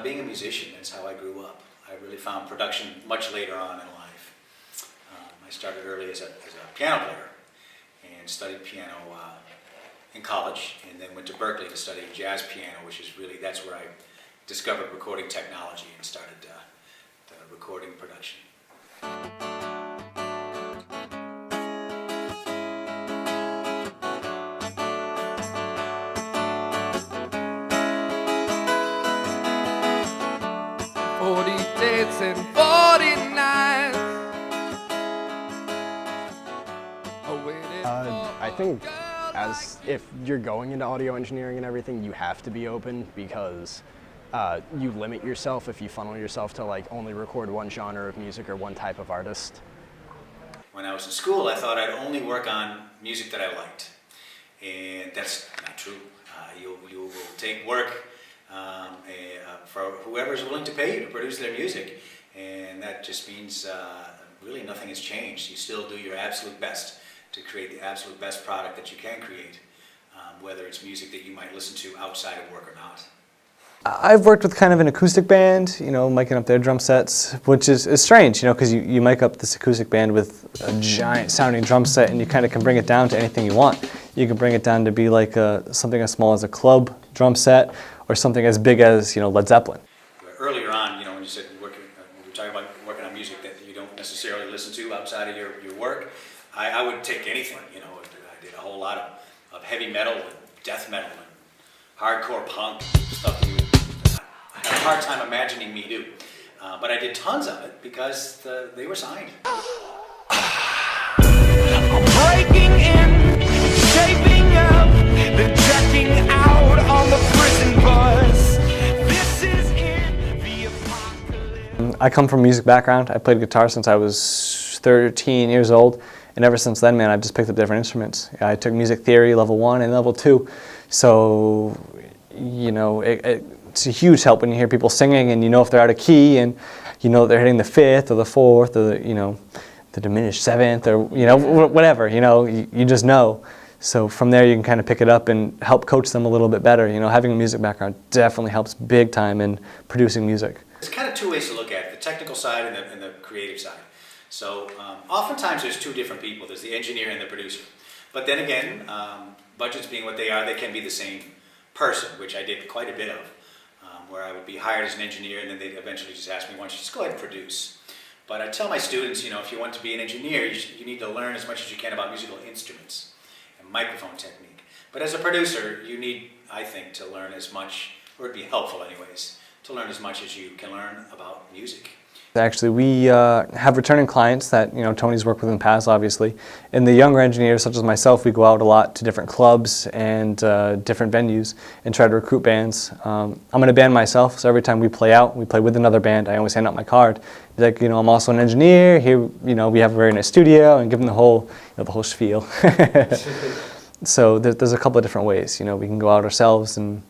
being a musician. That's how I grew up. I really found production much later on in life. I started early as a piano player and studied piano in college, and then went to Berkeley to study jazz piano, which is really, that's where I discovered recording technology and started the recording production. And 40 nights. I think as if you're going into audio engineering and everything, you have to be open because you limit yourself if you funnel yourself to like only record one genre of music or one type of artist. When I was in school, I thought I'd only work on music that I liked, and that's not true. You will take work for whoever's willing to pay you to produce their music, and that just means really nothing has changed. You still do your absolute best to create the absolute best product that you can create, whether it's music that you might listen to outside of work or not. I've worked with kind of an acoustic band, you know, miking up their drum sets, which is strange, you know, because you mic up this acoustic band with a giant sounding drum set, and you kind of can bring it down to anything you want. You can bring it down to be like something as small as a club drum set, or something as big as, you know, Led Zeppelin. Earlier on, you know, when you said we were talking about working on music that you don't necessarily listen to outside of your work, I would take anything, you know. I did a whole lot of heavy metal and death metal and hardcore punk stuff that you I had a hard time imagining me do. But I did tons of it because they were signed. I'm breaking in, shaping up, then checking out on the prison bus. This is in the apocalypse. I come from a music background. I played guitar since I was 13 years old, and ever since then, man, I've just picked up different instruments. I took music theory level 1 and level 2, so, you know, it's a huge help when you hear people singing and you know if they're out of key and you know they're hitting the 5th or the 4th or the, you know, the diminished 7th or, you know, whatever, you know, you just know. So from there you can kind of pick it up and help coach them a little bit better. You know, having a music background definitely helps big time in producing music. There's kind of two ways to look at it, the technical side and the creative side. So oftentimes there's two different people. There's the engineer and the producer. But then again, budgets being what they are, they can be the same person, which I did quite a bit of. Where I would be hired as an engineer, and then they'd eventually just ask me, why don't you just go ahead and produce. But I tell my students, you know, if you want to be an engineer, you need to learn as much as you can about musical instruments and microphone technique. But as a producer, you need, I think, to learn as much, or it'd be helpful anyways, to learn as much as you can learn about music. Actually, we have returning clients that, you know, Tony's worked with in the past, obviously. And the younger engineers, such as myself, we go out a lot to different clubs and different venues and try to recruit bands. I'm in a band myself, so every time we play out, we play with another band, I always hand out my card. Be like, you know, I'm also an engineer. Here, you know, we have a very nice studio, and give them the whole, you know, the whole spiel. So there's a couple of different ways. You know, we can go out ourselves and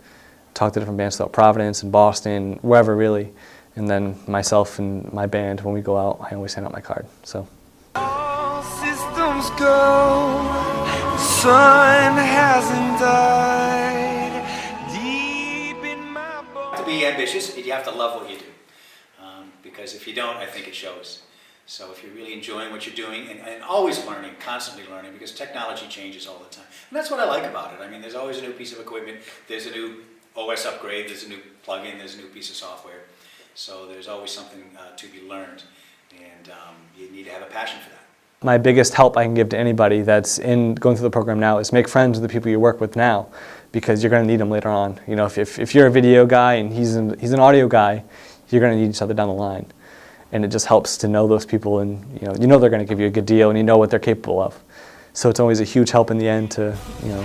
talk to different bands throughout Providence and Boston, wherever really. And then myself and my band, when we go out, I always hand out my card. So. All systems go, the sun hasn't died. Deep in my bones. To be ambitious, you have to love what you do. Because if you don't, I think it shows. So if you're really enjoying what you're doing and always learning, constantly learning, because technology changes all the time. And that's what I like about it. I mean, there's always a new piece of equipment, there's a new OS upgrade, there's a new plugin, there's a new piece of software. So there's always something to be learned, and you need to have a passion for that. My biggest help I can give to anybody that's going through the program now is make friends with the people you work with now, because you're going to need them later on. You know, if you're a video guy and he's an audio guy, you're going to need each other down the line. And it just helps to know those people, and you know they're going to give you a good deal, and you know what they're capable of. So it's always a huge help in the end to, you know,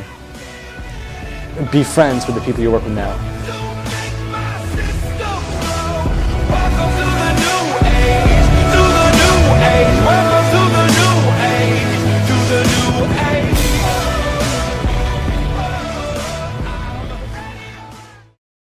be friends with the people you work with now.